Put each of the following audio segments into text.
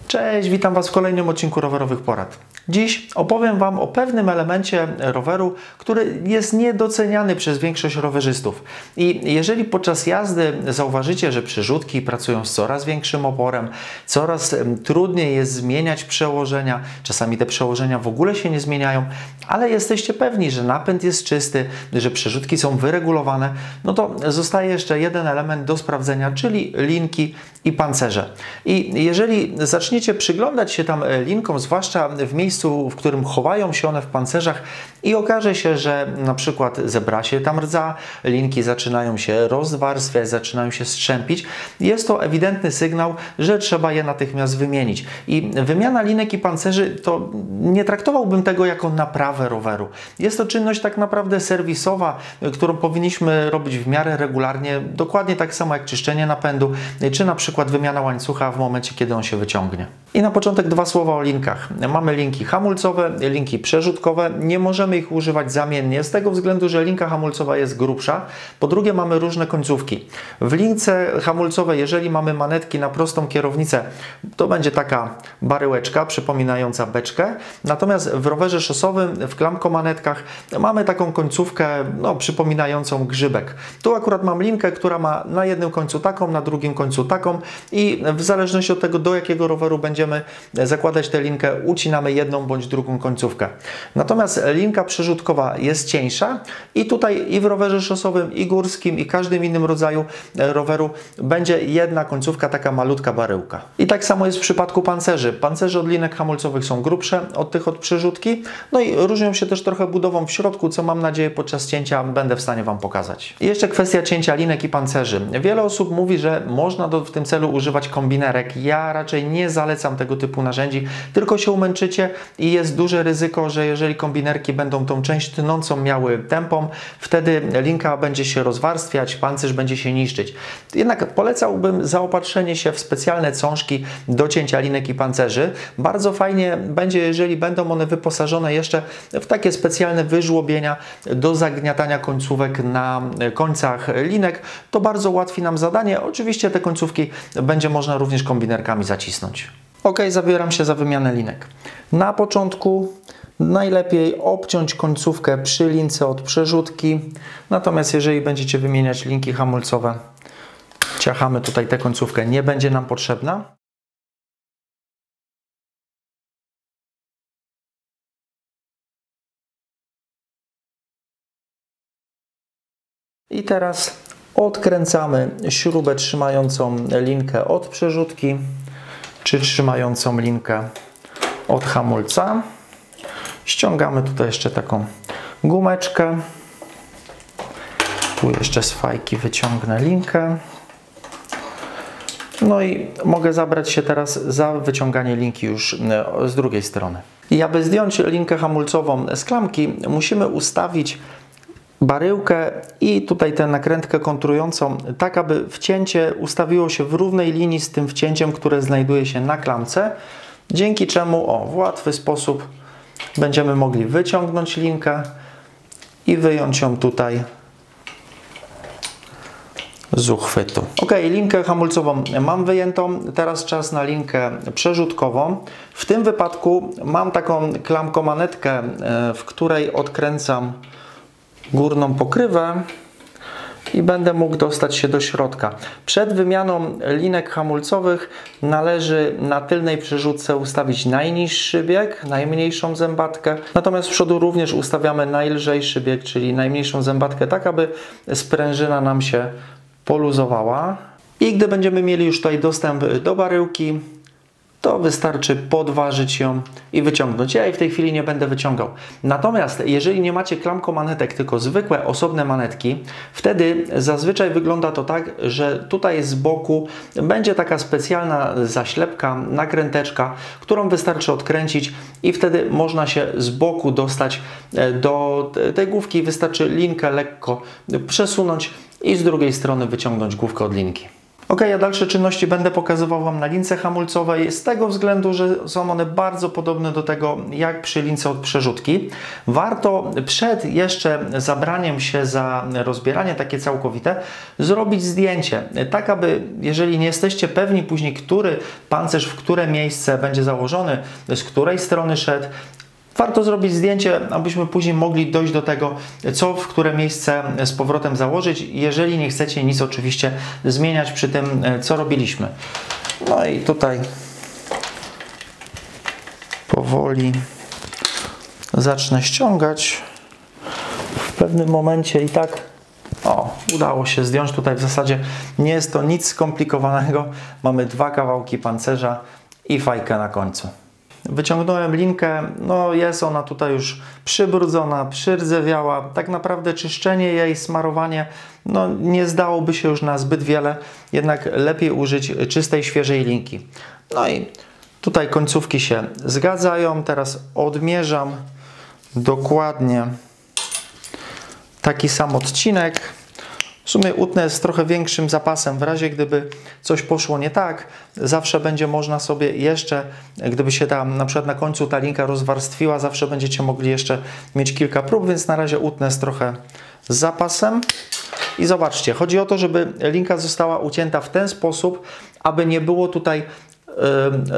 Cześć, witam Was w kolejnym odcinku Rowerowych Porad. Dziś opowiem Wam o pewnym elemencie roweru, który jest niedoceniany przez większość rowerzystów. I jeżeli podczas jazdy zauważycie, że przerzutki pracują z coraz większym oporem, coraz trudniej jest zmieniać przełożenia, czasami te przełożenia w ogóle się nie zmieniają, ale jesteście pewni, że napęd jest czysty, że przerzutki są wyregulowane, no to zostaje jeszcze jeden element do sprawdzenia, czyli linki i pancerze. I jeżeli zaczniecie przyglądać się tam linkom, zwłaszcza w miejscu, w którym chowają się one w pancerzach i okaże się, że na przykład zebra się tam rdza, linki zaczynają się rozwarstwiać, zaczynają się strzępić, jest to ewidentny sygnał, że trzeba je natychmiast wymienić. I wymiana linek i pancerzy, to nie traktowałbym tego jako naprawę roweru. Jest to czynność tak naprawdę serwisowa, którą powinniśmy robić w miarę regularnie, dokładnie tak samo jak czyszczenie napędu, czy na przykład wymiana łańcucha w momencie, kiedy on się wyciągnie. I na początek dwa słowa o linkach. Mamy linki hamulcowe, linki przerzutkowe. Nie możemy ich używać zamiennie z tego względu, że linka hamulcowa jest grubsza. Po drugie, mamy różne końcówki. W lince hamulcowej, jeżeli mamy manetki na prostą kierownicę, to będzie taka baryłeczka przypominająca beczkę. Natomiast w rowerze szosowym, w klamkomanetkach mamy taką końcówkę przypominającą grzybek. Tu akurat mam linkę, która ma na jednym końcu taką, na drugim końcu taką i w zależności od tego, do jakiego roweru będziemy zakładać tę linkę, ucinamy jedną bądź drugą końcówkę. Natomiast linka przerzutkowa jest cieńsza i tutaj i w rowerze szosowym, i górskim, i każdym innym rodzaju roweru będzie jedna końcówka, taka malutka baryłka. I tak samo jest w przypadku pancerzy. Pancerze od linek hamulcowych są grubsze od tych od przerzutki, no i różnią się też trochę budową w środku, co mam nadzieję podczas cięcia będę w stanie Wam pokazać. I jeszcze kwestia cięcia linek i pancerzy. Wiele osób mówi, że można w tym celu używać kombinerek. Ja raczej nie zalecam tego typu narzędzi, tylko się umęczycie i jest duże ryzyko, że jeżeli kombinerki będą tą część tnącą miały tępą, wtedy linka będzie się rozwarstwiać, pancerz będzie się niszczyć. Jednak polecałbym zaopatrzenie się w specjalne cążki do cięcia linek i pancerzy. Bardzo fajnie będzie, jeżeli będą one wyposażone jeszcze w takie specjalne wyżłobienia do zagniatania końcówek na końcach linek. To bardzo ułatwi nam zadanie. Oczywiście te końcówki będzie można również kombinerkami zacisnąć. Ok, zabieram się za wymianę linek. Na początku najlepiej obciąć końcówkę przy lince od przerzutki. Natomiast jeżeli będziecie wymieniać linki hamulcowe, ciachamy tutaj tę końcówkę, nie będzie nam potrzebna. I teraz odkręcamy śrubę trzymającą linkę od przerzutki, czy trzymającą linkę od hamulca. Ściągamy tutaj jeszcze taką gumeczkę. Tu jeszcze z fajki wyciągnę linkę. No i mogę zabrać się teraz za wyciąganie linki już z drugiej strony. I aby zdjąć linkę hamulcową z klamki, musimy ustawić baryłkę i tutaj tę nakrętkę kontrującą, tak aby wcięcie ustawiło się w równej linii z tym wcięciem, które znajduje się na klamce, dzięki czemu w łatwy sposób będziemy mogli wyciągnąć linkę i wyjąć ją tutaj z uchwytu. Ok, linkę hamulcową mam wyjętą, teraz czas na linkę przerzutkową. W tym wypadku mam taką klamkomanetkę, w której odkręcam górną pokrywę i będę mógł dostać się do środka. Przed wymianą linek hamulcowych należy na tylnej przerzutce ustawić najniższy bieg, najmniejszą zębatkę, natomiast z przodu również ustawiamy najlżejszy bieg, czyli najmniejszą zębatkę, tak aby sprężyna nam się poluzowała. I gdy będziemy mieli już tutaj dostęp do baryłki, to wystarczy podważyć ją i wyciągnąć. Ja jej w tej chwili nie będę wyciągał. Natomiast jeżeli nie macie klamkomanetek, tylko zwykłe, osobne manetki, wtedy zazwyczaj wygląda to tak, że tutaj z boku będzie taka specjalna zaślepka, nakręteczka, którą wystarczy odkręcić i wtedy można się z boku dostać do tej główki. Wystarczy linkę lekko przesunąć i z drugiej strony wyciągnąć główkę od linki. Ok, a dalsze czynności będę pokazywał Wam na lince hamulcowej z tego względu, że są one bardzo podobne do tego jak przy lince od przerzutki. Warto przed jeszcze zabraniem się za rozbieranie takie całkowite zrobić zdjęcie, tak aby jeżeli nie jesteście pewni później, który pancerz w które miejsce będzie założony, z której strony szedł, warto zrobić zdjęcie, abyśmy później mogli dojść do tego, co w które miejsce z powrotem założyć, jeżeli nie chcecie nic oczywiście zmieniać przy tym, co robiliśmy. No i tutaj powoli zacznę ściągać. W pewnym momencie i tak udało się zdjąć. Tutaj w zasadzie nie jest to nic skomplikowanego. Mamy 2 kawałki pancerza i fajkę na końcu. Wyciągnąłem linkę, no jest ona tutaj już przybrudzona, przyrdzewiała. Tak naprawdę czyszczenie jej, smarowanie, no nie zdałoby się już na zbyt wiele, jednak lepiej użyć czystej, świeżej linki. No i tutaj końcówki się zgadzają. Teraz odmierzam dokładnie taki sam odcinek. W sumie utnę z trochę większym zapasem, w razie gdyby coś poszło nie tak, zawsze będzie można sobie jeszcze, gdyby się tam na przykład na końcu ta linka rozwarstwiła, zawsze będziecie mogli jeszcze mieć kilka prób, więc na razie utnę z trochę zapasem. I zobaczcie, chodzi o to, żeby linka została ucięta w ten sposób, aby nie było tutaj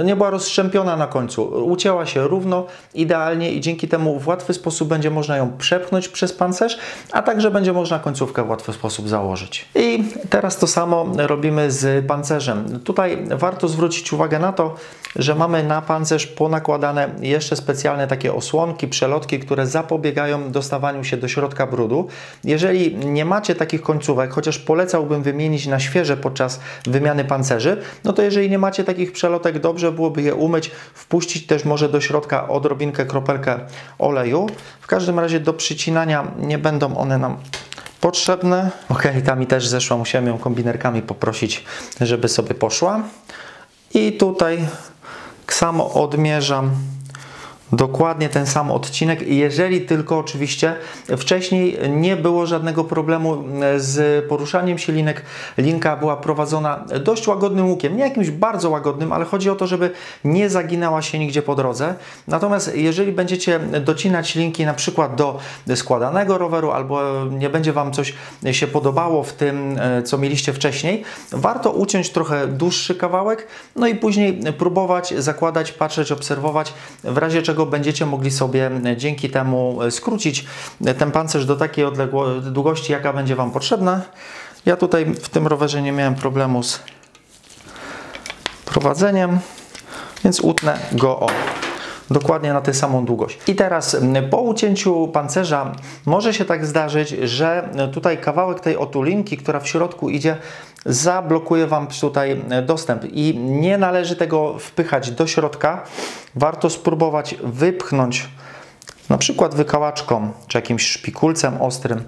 nie była rozstrzępiona na końcu. Ucięła się równo, idealnie i dzięki temu w łatwy sposób będzie można ją przepchnąć przez pancerz, a także będzie można końcówkę w łatwy sposób założyć. I teraz to samo robimy z pancerzem. Tutaj warto zwrócić uwagę na to, że mamy na pancerz ponakładane jeszcze specjalne takie osłonki, przelotki, które zapobiegają dostawaniu się do środka brudu. Jeżeli nie macie takich końcówek, chociaż polecałbym wymienić na świeże podczas wymiany pancerzy, no to jeżeli nie macie takich przelotek, dobrze byłoby je umyć, wpuścić też może do środka odrobinkę, kropelkę oleju. W każdym razie do przycinania nie będą one nam potrzebne. Ok, ta mi też zeszła, musiałem ją kombinerkami poprosić, żeby sobie poszła. I tutaj samo odmierzam dokładnie ten sam odcinek, jeżeli tylko oczywiście wcześniej nie było żadnego problemu z poruszaniem się linek. Linka była prowadzona dość łagodnym łukiem, nie jakimś bardzo łagodnym, ale chodzi o to, żeby nie zaginała się nigdzie po drodze. Natomiast jeżeli będziecie docinać linki na przykład do składanego roweru albo nie będzie Wam coś się podobało w tym, co mieliście wcześniej, warto uciąć trochę dłuższy kawałek, no i później próbować zakładać, patrzeć, obserwować, w razie czego będziecie mogli sobie dzięki temu skrócić ten pancerz do takiej długości, jaka będzie Wam potrzebna. Ja tutaj w tym rowerze nie miałem problemu z prowadzeniem, więc utnę go dokładnie na tę samą długość. I teraz po ucięciu pancerza może się tak zdarzyć, że tutaj kawałek tej otulinki, która w środku idzie, zablokuje Wam tutaj dostęp i nie należy tego wpychać do środka. Warto spróbować wypchnąć na przykład wykałaczką czy jakimś szpikulcem ostrym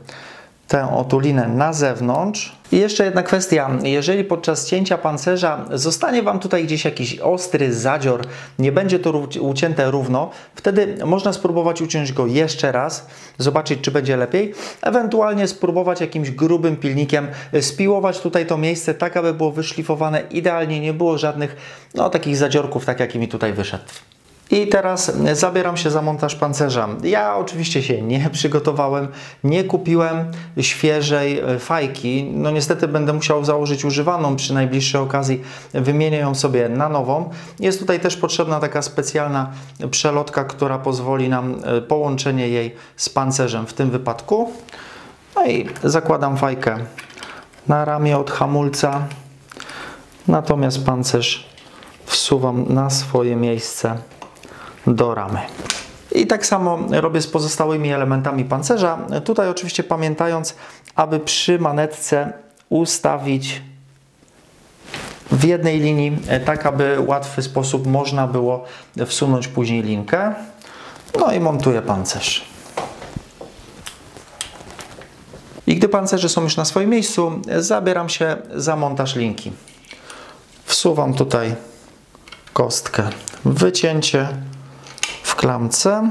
tę otulinę na zewnątrz. I jeszcze jedna kwestia, jeżeli podczas cięcia pancerza zostanie Wam tutaj gdzieś jakiś ostry zadzior, nie będzie to ucięte równo, wtedy można spróbować uciąć go jeszcze raz, zobaczyć czy będzie lepiej, ewentualnie spróbować jakimś grubym pilnikiem spiłować tutaj to miejsce tak, aby było wyszlifowane idealnie, nie było żadnych takich zadziorków, tak jaki mi tutaj wyszedł. I teraz zabieram się za montaż pancerza. Ja oczywiście się nie przygotowałem, nie kupiłem świeżej fajki. No niestety będę musiał założyć używaną przy najbliższej okazji. Wymienię ją sobie na nową. Jest tutaj też potrzebna taka specjalna przelotka, która pozwoli nam połączenie jej z pancerzem w tym wypadku. No i zakładam fajkę na ramię od hamulca. Natomiast pancerz wsuwam na swoje miejsce do ramy. I tak samo robię z pozostałymi elementami pancerza. Tutaj oczywiście pamiętając, aby przy manetce ustawić w jednej linii, tak aby w łatwy sposób można było wsunąć później linkę. No i montuję pancerz. I gdy pancerze są już na swoim miejscu, zabieram się za montaż linki. Wsuwam tutaj kostkę w wycięcie w klamce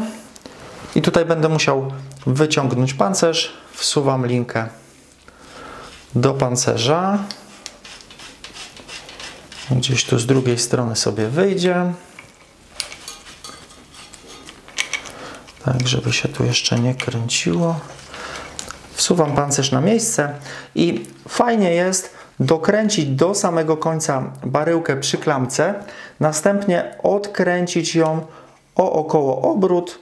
i tutaj będę musiał wyciągnąć pancerz. Wsuwam linkę do pancerza Gdzieś tu z drugiej strony sobie wyjdzie. Tak, żeby się tu jeszcze nie kręciło. Wsuwam pancerz na miejsce i fajnie jest dokręcić do samego końca baryłkę przy klamce, następnie odkręcić ją o około obrót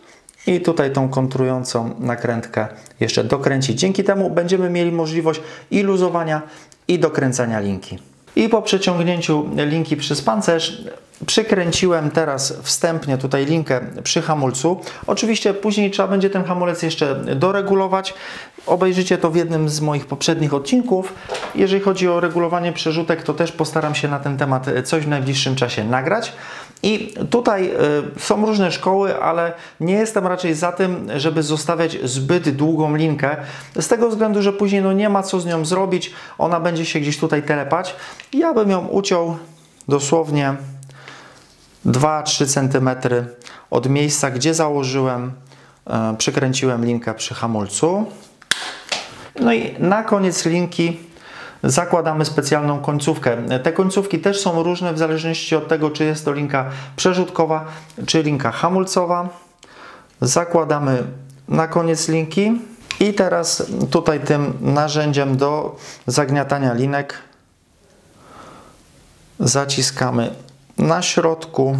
i tutaj tą kontrującą nakrętkę jeszcze dokręcić. Dzięki temu będziemy mieli możliwość i luzowania, i dokręcania linki. I po przeciągnięciu linki przez pancerz przykręciłem teraz wstępnie tutaj linkę przy hamulcu. Oczywiście później trzeba będzie ten hamulec jeszcze doregulować. Obejrzycie to w jednym z moich poprzednich odcinków. Jeżeli chodzi o regulowanie przerzutek, to też postaram się na ten temat coś w najbliższym czasie nagrać. I tutaj są różne szkoły, ale nie jestem raczej za tym, żeby zostawiać zbyt długą linkę. Z tego względu, że później nie ma co z nią zrobić. Ona będzie się gdzieś tutaj telepać. Ja bym ją uciął dosłownie 2-3 cm od miejsca, gdzie założyłem, przykręciłem linkę przy hamulcu. No i na koniec linki zakładamy specjalną końcówkę. Te końcówki też są różne w zależności od tego, czy jest to linka przerzutkowa, czy linka hamulcowa. Zakładamy na koniec linki i teraz tutaj tym narzędziem do zagniatania linek zaciskamy na środku.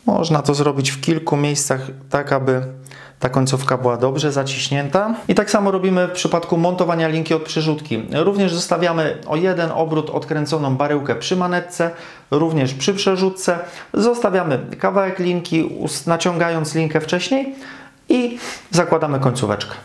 Można to zrobić w kilku miejscach, tak aby ta końcówka była dobrze zaciśnięta. I tak samo robimy w przypadku montowania linki od przerzutki. Również zostawiamy o jeden obrót odkręconą baryłkę przy manetce, również przy przerzutce. Zostawiamy kawałek linki, naciągając linkę wcześniej i zakładamy końcóweczkę.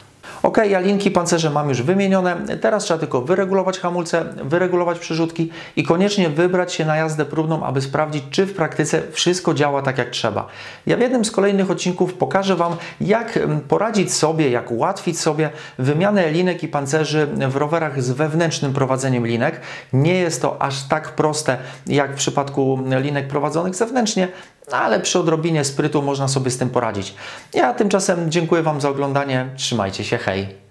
Ok, ja linki pancerze mam już wymienione. Teraz trzeba tylko wyregulować hamulce, wyregulować przerzutki i koniecznie wybrać się na jazdę próbną, aby sprawdzić, czy w praktyce wszystko działa tak jak trzeba. Ja w jednym z kolejnych odcinków pokażę Wam, jak poradzić sobie, jak ułatwić sobie wymianę linek i pancerzy w rowerach z wewnętrznym prowadzeniem linek. Nie jest to aż tak proste, jak w przypadku linek prowadzonych zewnętrznie, ale przy odrobinie sprytu można sobie z tym poradzić. Ja tymczasem dziękuję Wam za oglądanie. Trzymajcie się, hej!